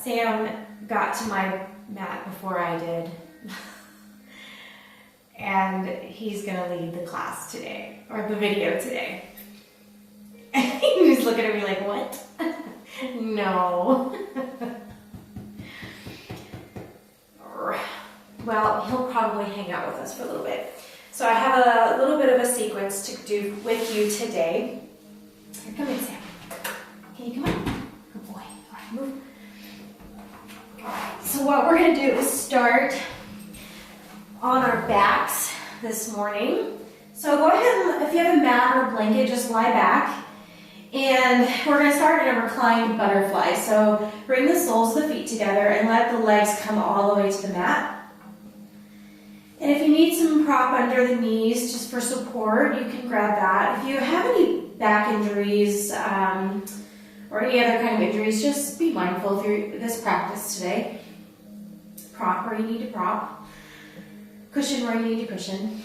Sam got to my mat before I did. And he's gonna lead the class today, or the video today. And he was looking at me like, what? No. Well, he'll probably hang out with us for a little bit. So I have a little bit of a sequence to do with you today. Here, come in, Sam. Can you come on? Good boy. All right, move. All right, so what we're gonna do is start on our backs this morning. So go ahead and, if you have a mat or a blanket, just lie back. And we're gonna start in a reclined butterfly. So bring the soles of the feet together and let the legs come all the way to the mat. And if you need some prop under the knees just for support, you can grab that. If you have any back injuries or any other kind of injuries, just be mindful if you're this practice today. Prop where you need to prop. Cushion where you need to cushion.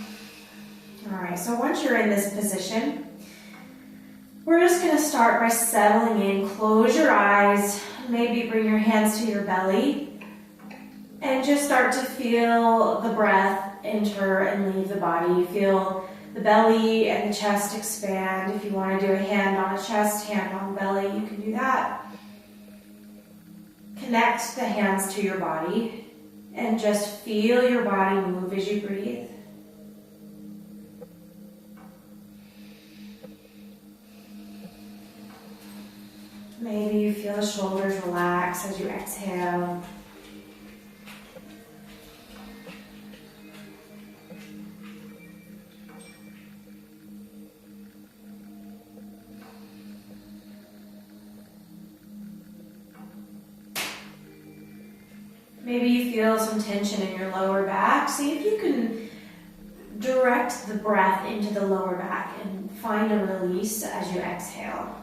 All right, so once you're in this position, we're just going to start by settling in. Close your eyes, maybe bring your hands to your belly, and just start to feel the breath enter and leave the body. Feel the belly and the chest expand. If you want to do a hand on the chest, hand on the belly, you can do that. Connect the hands to your body and just feel your body move as you breathe. Maybe you feel the shoulders relax as you exhale. Maybe you feel some tension in your lower back. See if you can direct the breath into the lower back and find a release as you exhale.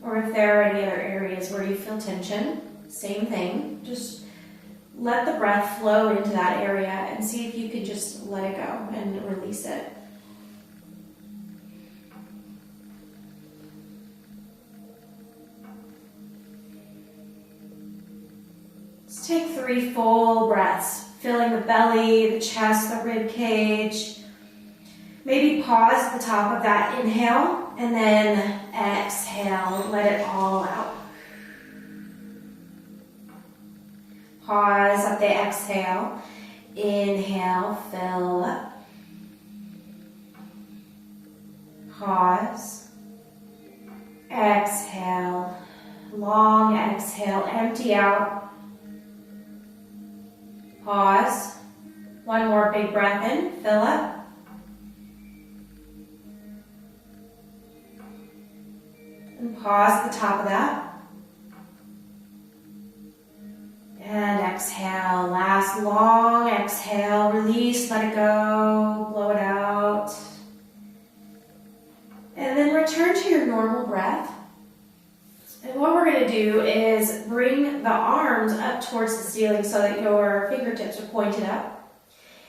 Or if there are any other areas where you feel tension, same thing. Just let the breath flow into that area and see if you can just let it go and release it. Let's take 3 full breaths, filling the belly, the chest, the rib cage. Maybe pause at the top of that inhale and then exhale and let it all out. Pause at the exhale. Inhale, fill up. Pause. Exhale. Long exhale, empty out. Pause. One more big breath in, fill up. And pause at the top of that. And exhale, last long exhale, release, let it go, blow it out. And then return to your normal breath. And what we're going to do is bring the arms up towards the ceiling so that your fingertips are pointed up.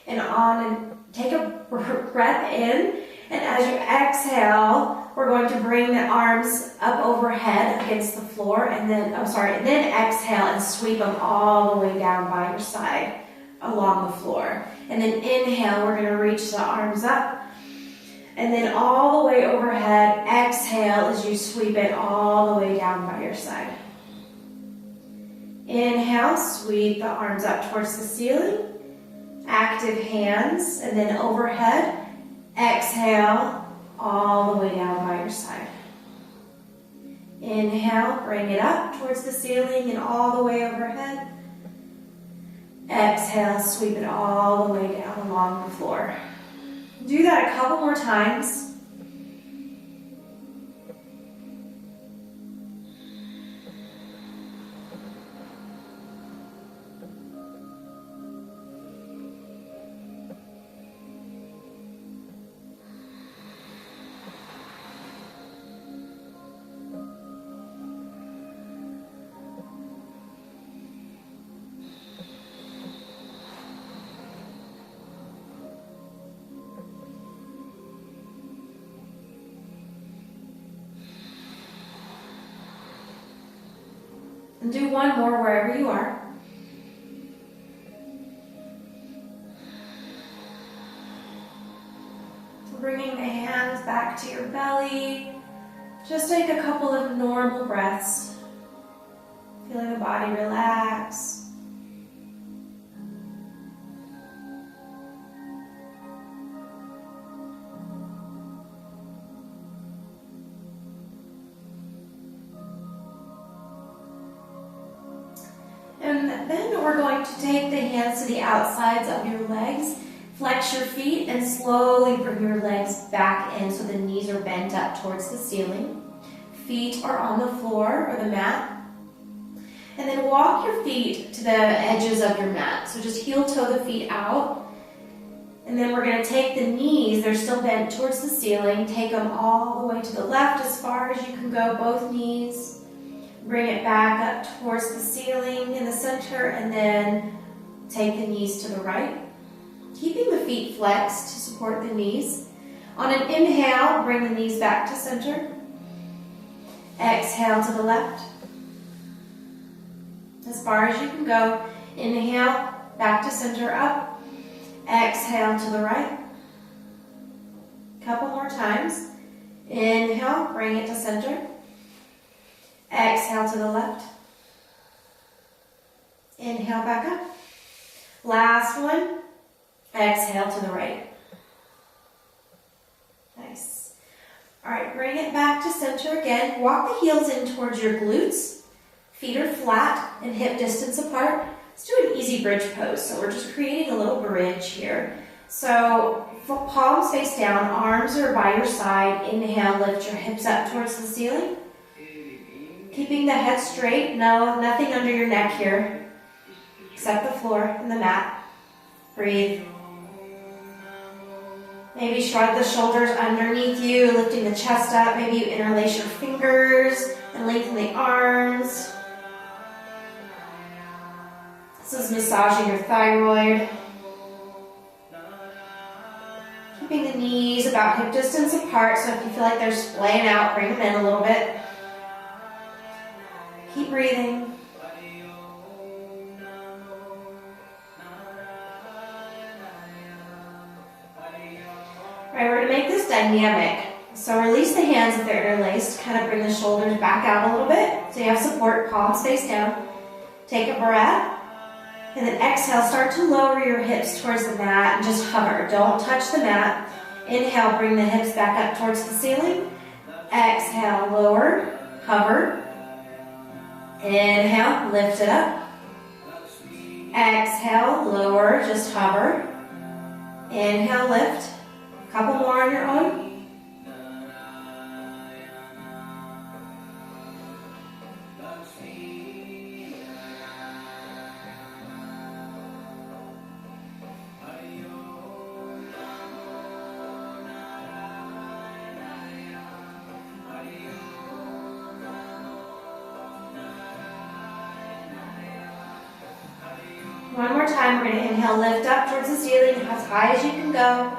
And take a breath in, and as you exhale, we're going to bring the arms up overhead against the floor, and then exhale and sweep them all the way down by your side along the floor. And then inhale, we're going to reach the arms up, and then all the way overhead. Exhale as you sweep it all the way down by your side. Inhale, sweep the arms up towards the ceiling. Active hands, and then overhead. Exhale, all the way down by your side. Inhale, bring it up towards the ceiling and all the way overhead. Exhale, sweep it all the way down along the floor. Do that a couple more times. And do one more wherever you are. Bringing the hands back to your belly. Just take a couple of normal breaths. Feeling the body relax. And then we're going to take the hands to the outsides of your legs. Flex your feet and slowly bring your legs back in so the knees are bent up towards the ceiling. Feet are on the floor or the mat. And then walk your feet to the edges of your mat. So just heel toe the feet out. And then we're going to take the knees, they're still bent towards the ceiling. Take them all the way to the left as far as you can go, both knees. Bring it back up towards the ceiling in the center, and then take the knees to the right. Keeping the feet flexed to support the knees. On an inhale, bring the knees back to center. Exhale to the left. As far as you can go. Inhale, back to center, up. Exhale to the right. Couple more times. Inhale, bring it to center. Exhale to the left. Inhale back up. Last one. Exhale to the right. Nice. All right, bring it back to center again. Walk the heels in towards your glutes. Feet are flat and hip distance apart. Let's do an easy bridge pose. So we're just creating a little bridge here. So palms face down, arms are by your side. Inhale, lift your hips up towards the ceiling. Keeping the head straight. No, nothing under your neck here except the floor and the mat. Breathe. Maybe shrug the shoulders underneath you, lifting the chest up. Maybe you interlace your fingers and lengthen the arms. This is massaging your thyroid. Keeping the knees about hip distance apart, so if you feel like they're splaying out, bring them in a little bit. Keep breathing. All right, we're going to make this dynamic. So release the hands if they're interlaced. Kind of bring the shoulders back out a little bit. So you have support, palms face down. Take a breath. And then exhale, start to lower your hips towards the mat and just hover. Don't touch the mat. Inhale, bring the hips back up towards the ceiling. Exhale, lower, hover. Inhale, lift it up. Exhale, lower, just hover. Inhale, lift. Couple more on your own. One more time, we're going to inhale, lift up towards the ceiling as high as you can go.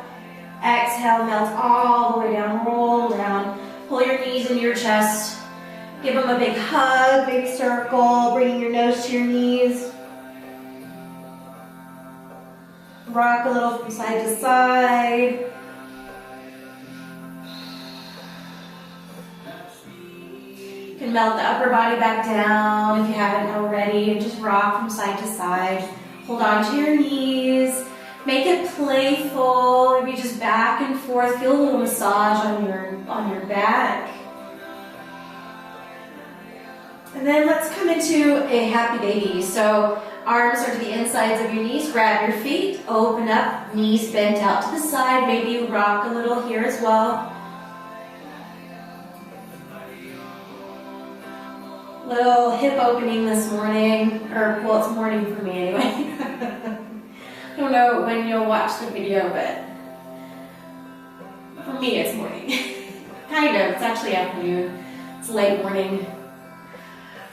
Exhale, melt all the way down, roll down. Pull your knees into your chest. Give them a big hug, big circle, bringing your nose to your knees. Rock a little from side to side. You can melt the upper body back down if you haven't already, and just rock from side to side. Hold on to your knees. Make it playful, maybe just back and forth. Feel a little massage on your back. And then let's come into a happy baby. So arms are to the insides of your knees. Grab your feet, open up, knees bent out to the side. Maybe you rock a little here as well. Little hip opening this morning, or well, it's morning for me anyway. I don't know when you'll watch the video, but for me it's morning. Kind of, it's actually afternoon. It's late morning.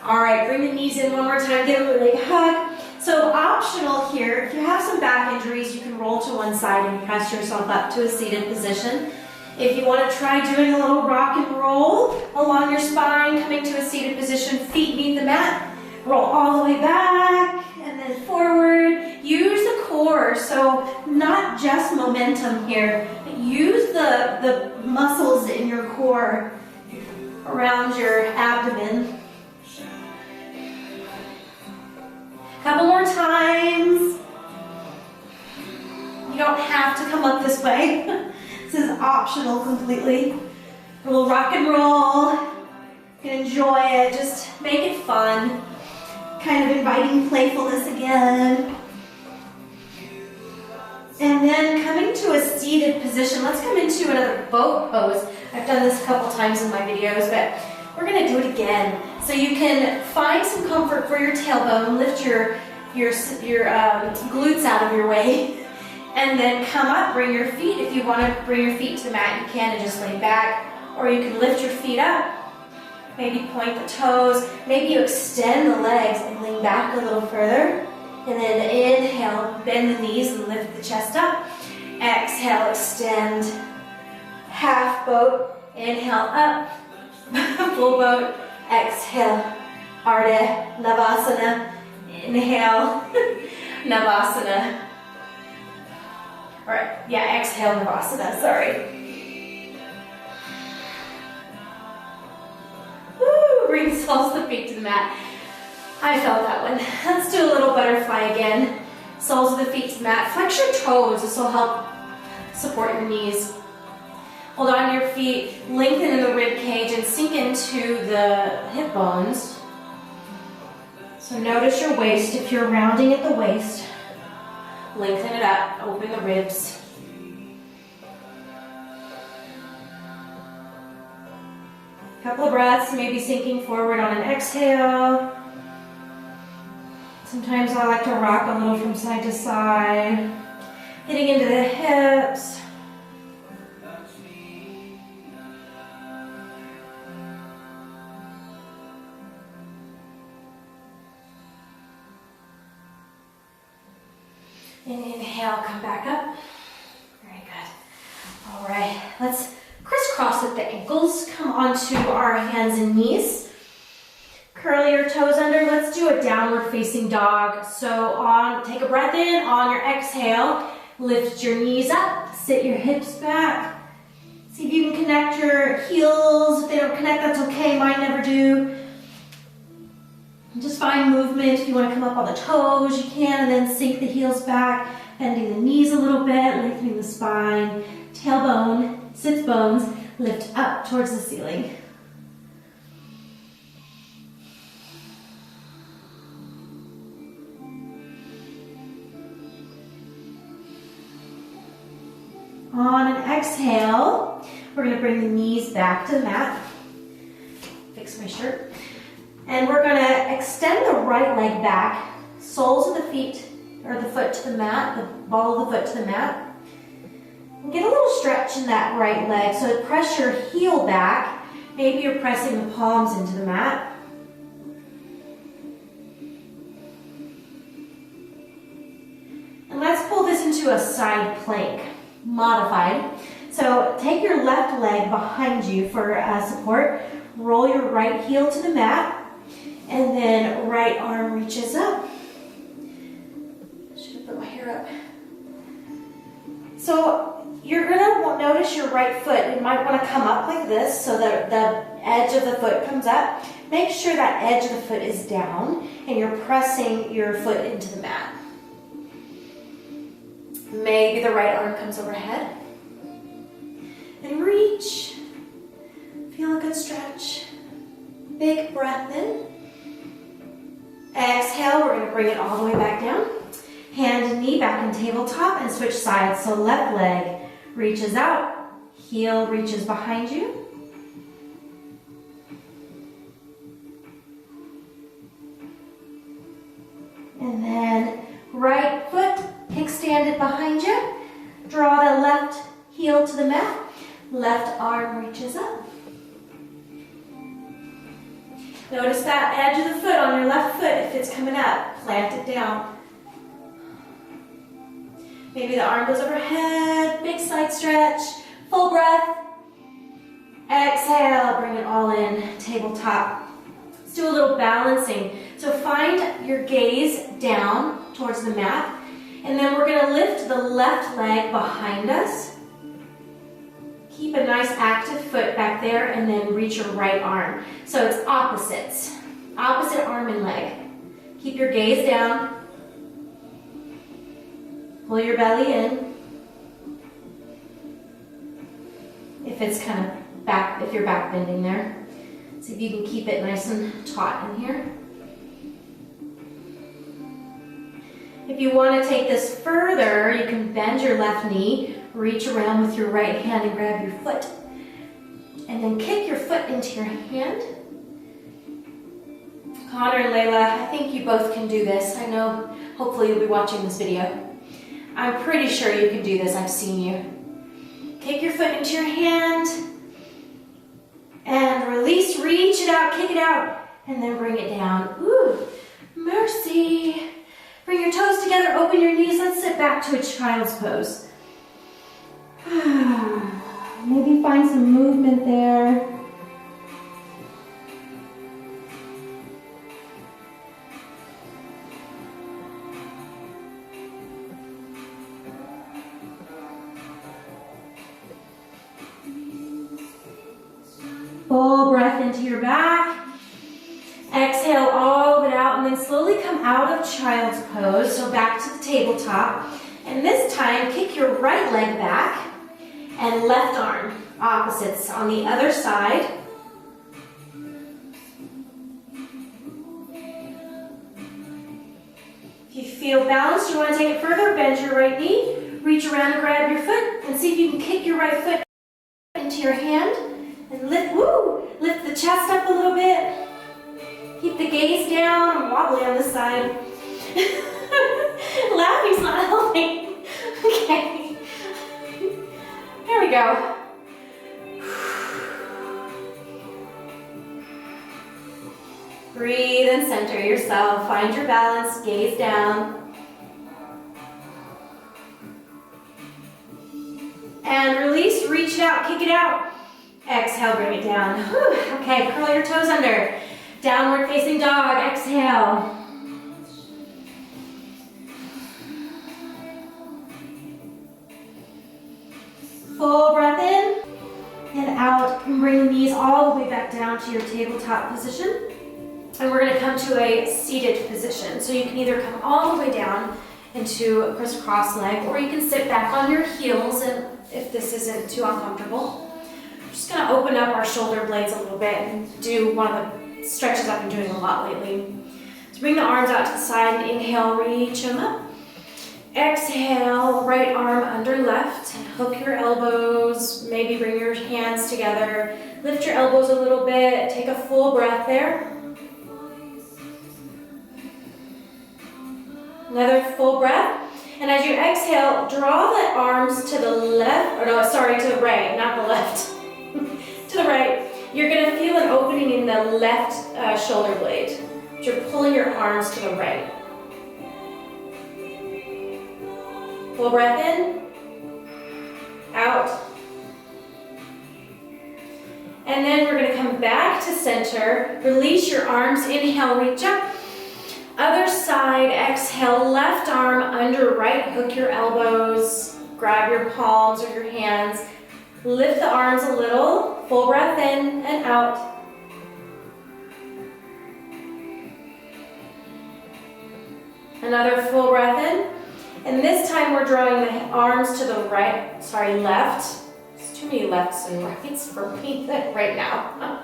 All right, bring the knees in one more time, give them a big hug. So optional here, if you have some back injuries, you can roll to one side and press yourself up to a seated position. If you want to try doing a little rock and roll along your spine, coming to a seated position, feet meet the mat, Roll all the way back and then forward. Use the core, so not just momentum here, but use the muscles in your core around your abdomen. Couple more times. You don't have to come up this way. This is optional completely. A little rock and roll. You can enjoy it. Just make it fun. Kind of inviting playfulness again. And then coming to a seated position. Let's come into another boat pose. I've done this a couple times in my videos, but we're going to do it again. So you can find some comfort for your tailbone. Lift your glutes out of your way. And then come up, bring your feet. If you want to bring your feet to the mat, you can and just lay back. Or you can lift your feet up. Maybe point the toes. Maybe you extend the legs and lean back a little further. And then inhale, bend the knees and lift the chest up. Exhale, extend. Half boat. Inhale up. Full boat. Exhale. Ardha Navasana. Inhale. Navasana. All right, yeah, exhale, Navasana, sorry. Woo, bring the soles of the feet to the mat. I felt that one. Let's do a little butterfly again. Soles of the feet to the mat. Flex your toes, this will help support your knees. Hold on to your feet, lengthen in the rib cage and sink into the hip bones. So notice your waist, if you're rounding at the waist. Lengthen it up, open the ribs. Couple of breaths, maybe sinking forward on an exhale. Sometimes I like to rock a little from side to side, hitting into the hips. And inhale, come back up. Very good. All right, let's crisscross at the ankles. Come onto our hands and knees. Curl your toes under. Let's do a downward facing dog. So take a breath in. On your exhale, lift your knees up. Sit your hips back. See if you can connect your heels. If they don't connect, that's okay. Mine never do. Just find movement. If you want to come up on the toes, you can, and then sink the heels back, bending the knees a little bit, lengthening the spine, tailbone, sits bones, lift up towards the ceiling. On an exhale, we're going to bring the knees back to the mat. Fix my shirt. And we're going to extend the right leg back, soles of the feet, or the foot to the mat, the ball of the foot to the mat. And get a little stretch in that right leg. So press your heel back. Maybe you're pressing the palms into the mat. And let's pull this into a side plank, modified. So take your left leg behind you for support. Roll your right heel to the mat. And then right arm reaches up. Should have put my hair up. So you're gonna notice your right foot. You might want to come up like this so that the edge of the foot comes up. Make sure that edge of the foot is down and you're pressing your foot into the mat. Maybe the right arm comes overhead. And reach. Feel a good stretch. Big breath in. Exhale, we're going to bring it all the way back down. Hand and knee back in tabletop and switch sides. So left leg reaches out, heel reaches behind you. And then right foot kickstanded behind you. Draw the left heel to the mat. Left arm reaches up. Notice that edge of the foot on your left foot if it's coming up. Plant it down. Maybe the arm goes overhead. Big side stretch. Full breath. Exhale. Bring it all in. Tabletop. Let's do a little balancing. So find your gaze down towards the mat, and then we're gonna lift the left leg behind us. Keep a nice active foot back there, and then reach your right arm. So it's opposites, opposite arm and leg. Keep your gaze down. Pull your belly in. If it's kind of back, if you're back bending there. See if you can keep it nice and taut in here. If you want to take this further, you can bend your left knee, reach around with your right hand and grab your foot. And then kick your foot into your hand. Connor and Layla, I think you both can do this. I know, hopefully you'll be watching this video. I'm pretty sure you can do this, I've seen you. Kick your foot into your hand, and release, reach it out, kick it out, and then bring it down. Ooh, mercy. Bring your toes together, open your knees, let's sit back to a child's pose. Maybe find some movement there. Full breath into your back. Exhale all of it out, and then slowly come out of child's pose. So back to the tabletop. And this time, kick your right leg back and left arm opposites on the other side. If you feel balanced, you want to take it further, bend your right knee, reach around and grab your foot, and see if you can kick your right foot into your hand. And lift the chest up a little bit. Keep the gaze down. I'm wobbly on this side. Laughing's not helping. Okay. There we go. Breathe and center yourself. Find your balance. Gaze down. And release. Reach it out. Kick it out. Exhale, bring it down. Whew. Okay, curl your toes under. Downward facing dog, exhale. Full breath in and out. And bring the knees all the way back down to your tabletop position. And we're gonna come to a seated position. So you can either come all the way down into a crisscross leg, or you can sit back on your heels, and if this isn't too uncomfortable. Just gonna open up our shoulder blades a little bit and do one of the stretches I've been doing a lot lately. So bring the arms out to the side and inhale, reach them up. Exhale, right arm under left, and hook your elbows. Maybe bring your hands together. Lift your elbows a little bit. Take a full breath there. Another full breath. And as you exhale, draw the arms to the left, or no, sorry, to the right, not the left. To the right. You're going to feel an opening in the left shoulder blade. You're pulling your arms to the right. Full breath in, out. And then we're going to come back to center. Release your arms, inhale, reach up. Other side, exhale, left arm under right, hook your elbows, grab your palms or your hands. Lift the arms a little, full breath in and out. Another full breath in. And this time we're drawing the arms to the left. There's too many lefts and rights for me right now.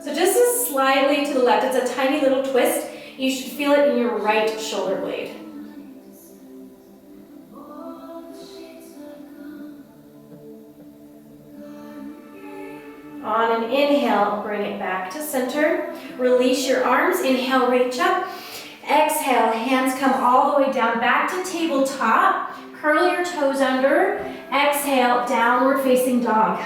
So just as slightly to the left, it's a tiny little twist. You should feel it in your right shoulder blade. On an inhale, bring it back to center. Release your arms. Inhale, reach up. Exhale, hands come all the way down back to tabletop. Curl your toes under. Exhale, downward facing dog.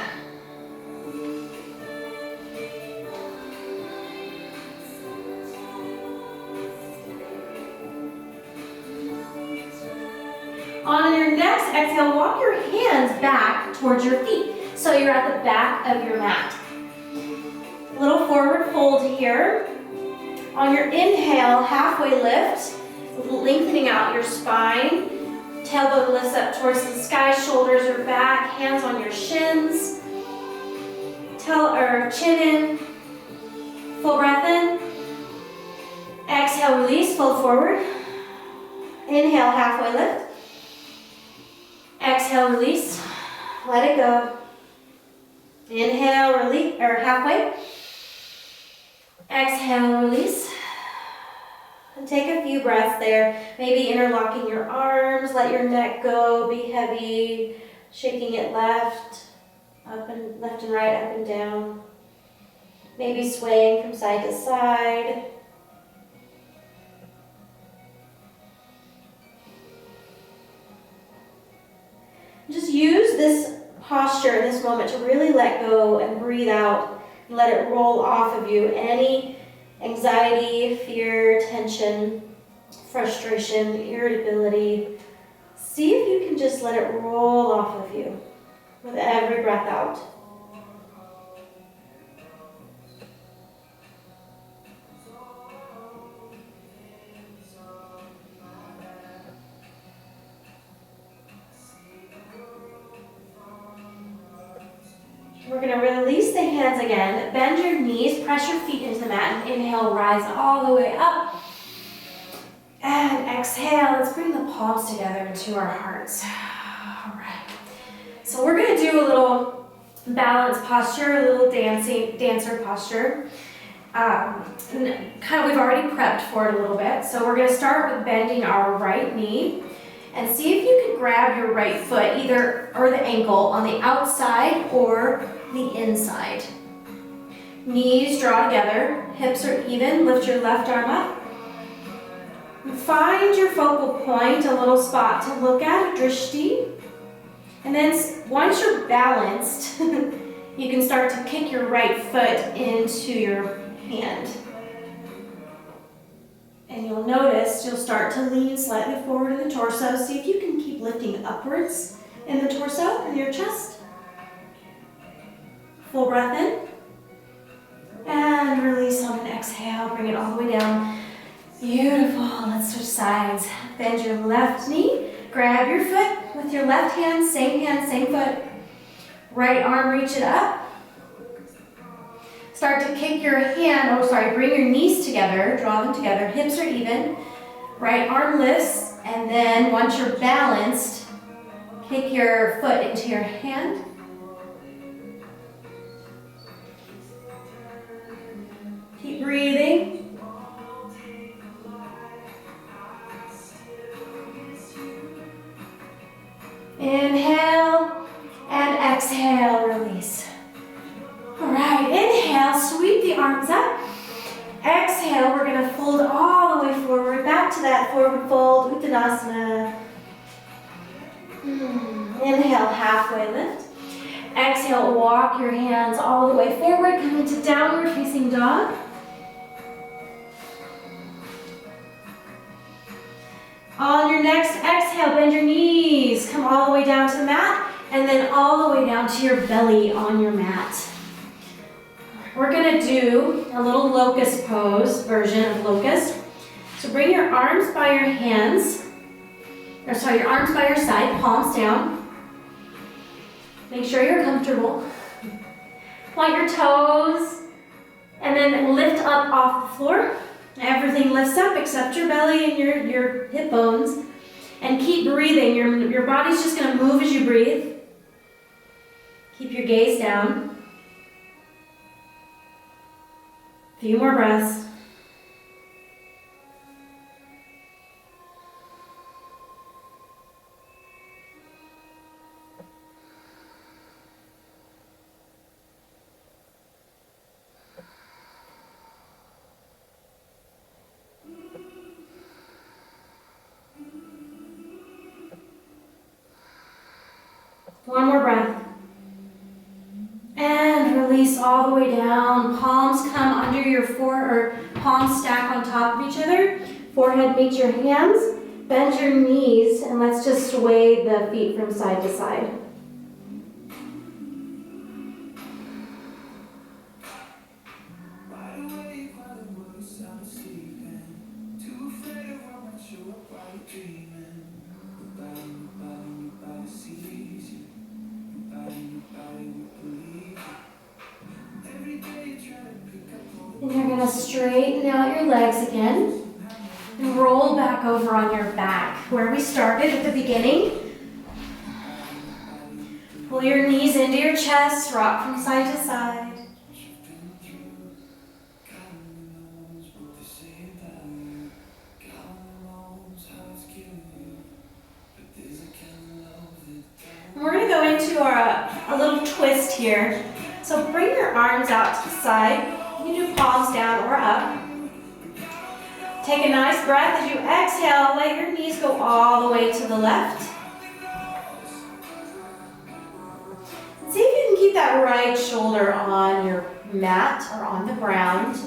On your next exhale, walk your hands back towards your feet. So you're at the back of your mat. Little forward fold here. On your inhale, halfway lift, lengthening out your spine. Tailbone lifts up towards the sky, shoulders are back, hands on your shins. Chin in. Full breath in. Exhale, release, fold forward. Inhale, halfway lift. Exhale, release. Let it go. Inhale, release, or halfway. Exhale, release. And take a few breaths there. Maybe interlocking your arms, let your neck go, be heavy, shaking it left and right, up and down. Maybe swaying from side to side. Just use this posture in this moment to really let go and breathe out and let it roll off of you. Any anxiety, fear, tension, frustration, irritability. See if you can just let it roll off of you with every breath out. We're going to release the hands again. Bend your knees, press your feet into the mat, and inhale, rise all the way up. And exhale, let's bring the palms together into our hearts. All right. So we're going to do a little balance posture, a little dancer posture. We've already prepped for it a little bit. So we're going to start with bending our right knee. And see if you can grab your right foot, or the ankle, on the outside or the inside. Knees draw together, hips are even, lift your left arm up. Find your focal point, a little spot to look at, a drishti. And then once you're balanced, you can start to kick your right foot into your hand. And you'll notice you'll start to lean slightly forward in the torso. See if you can keep lifting upwards in the torso and your chest. Full breath in. And release on an exhale. Bring it all the way down. Beautiful. Let's switch sides. Bend your left knee. Grab your foot with your left hand, same foot. Right arm, reach it up. Start to kick your bring your knees together, draw them together, hips are even. Right arm lifts, and then once you're balanced, kick your foot into your hand. Keep breathing. Inhale and exhale, release. All right, inhale, sweep the arms up. Exhale, we're going to fold all the way forward, back to that forward fold, Uttanasana. Inhale, halfway lift. Exhale, walk your hands all the way forward, come into downward facing dog. On your next exhale, bend your knees, come all the way down to the mat, and then all the way down to your belly on your mat. We're going to do a little locust pose version of locust. So bring your arms by your your arms by your side, palms down. Make sure you're comfortable. Point your toes, and then lift up off the floor. Everything lifts up except your belly and your hip bones. And keep breathing. Your body's just going to move as you breathe. Keep your gaze down. A few more breaths. One more breath. And release all the way down. Palms come under your palms stack on top of each other. Forehead meets your hands. Bend your knees, and let's just sway the feet from side to side. gonna straighten out your legs again and roll back over on your back where we started at the beginning. Pull your knees into your chest, rock from side to side. And we're going to go into a little twist here. So bring your arms out to the side. You can do palms down or up. Take a nice breath as you exhale. Let your knees go all the way to the left. See if you can keep that right shoulder on your mat or on the ground.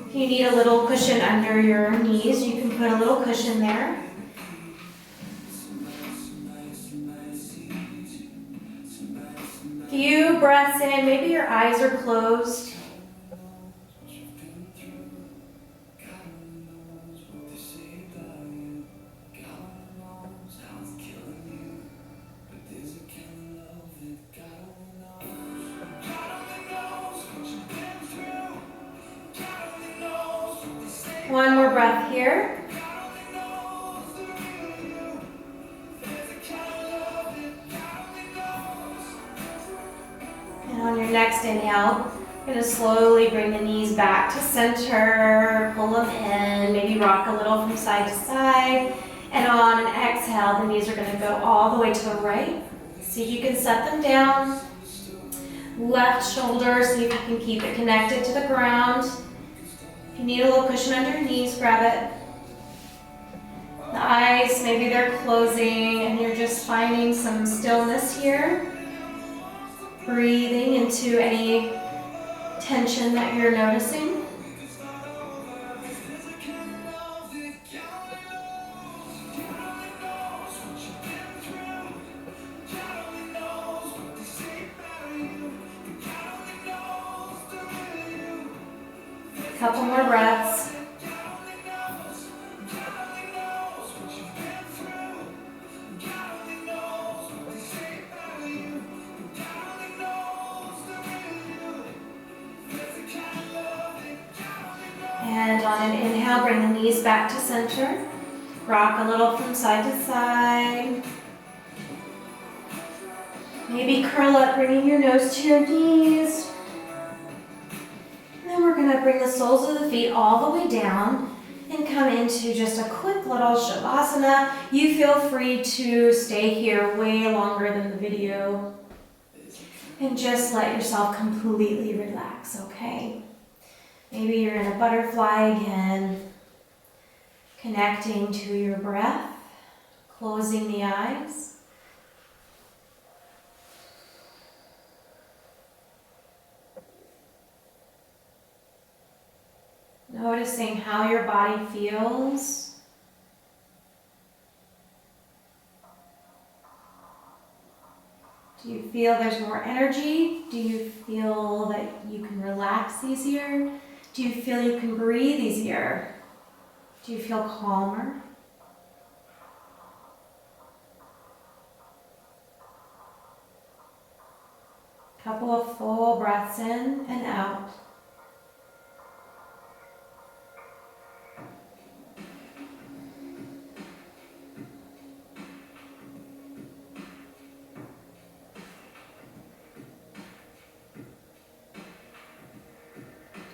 If you need a little cushion under your knees, you can put a little cushion there. Few breaths in, maybe your eyes are closed. One more breath here. And on your next inhale, you're going to slowly bring the knees back to center, pull them in, maybe rock a little from side to side. And on an exhale, the knees are going to go all the way to the right. See if you can set them down. Left shoulder, see if you can keep it connected to the ground. If you need a little cushion under your knees, grab it. The eyes, maybe they're closing and you're just finding some stillness here. Breathing into any tension that you're noticing. Couple more breaths. And on an inhale, bring the knees back to center. Rock a little from side to side. Maybe curl up, bringing your nose to your knees. Then we're going to bring the soles of the feet all the way down and come into just a quick little shavasana. You feel free to stay here way longer than the video and just let yourself completely relax, okay? Maybe you're in a butterfly again, connecting to your breath, closing the eyes. Noticing how your body feels. Do you feel there's more energy? Do you feel that you can relax easier? Do you feel you can breathe easier? Do you feel calmer? Couple of full breaths in and out.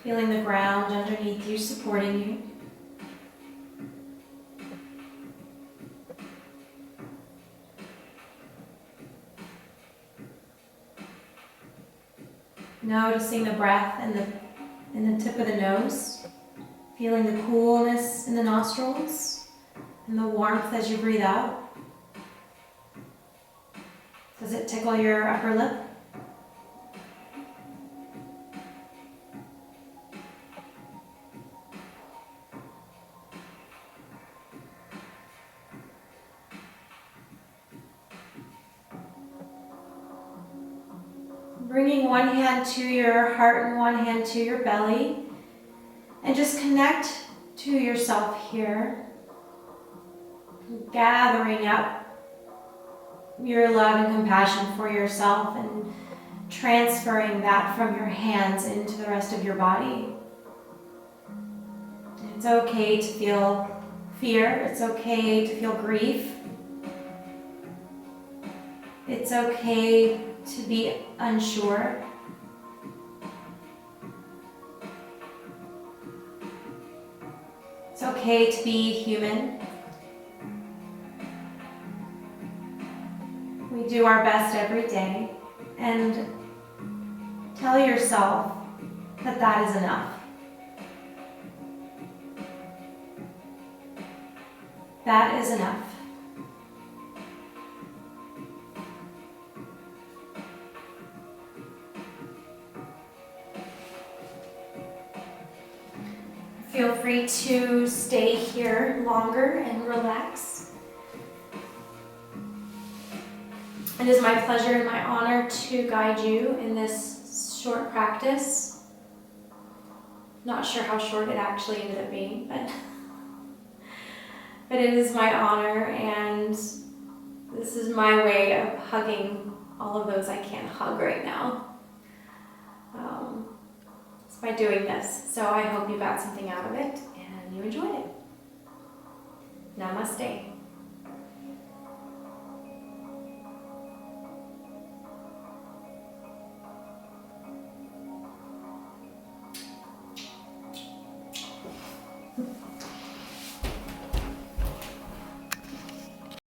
Feeling the ground underneath you supporting you. Noticing the breath in the tip of the nose. Feeling the coolness in the nostrils and the warmth as you breathe out. Does it tickle your upper lip? Bringing one hand to your heart and one hand to your belly. And just connect to yourself here. Gathering up your love and compassion for yourself and transferring that from your hands into the rest of your body. It's okay to feel fear. It's okay to feel grief. It's okay to be unsure. It's okay to be human. We do our best every day, and tell yourself that that is enough. That is enough. Feel free to stay here longer and relax. It is my pleasure and my honor to guide you in this short practice. Not sure how short it actually ended up being, but it is my honor, and this is my way of hugging all of those I can't hug right now. It's by doing this. So I hope you got something out of it and you enjoyed it. Namaste.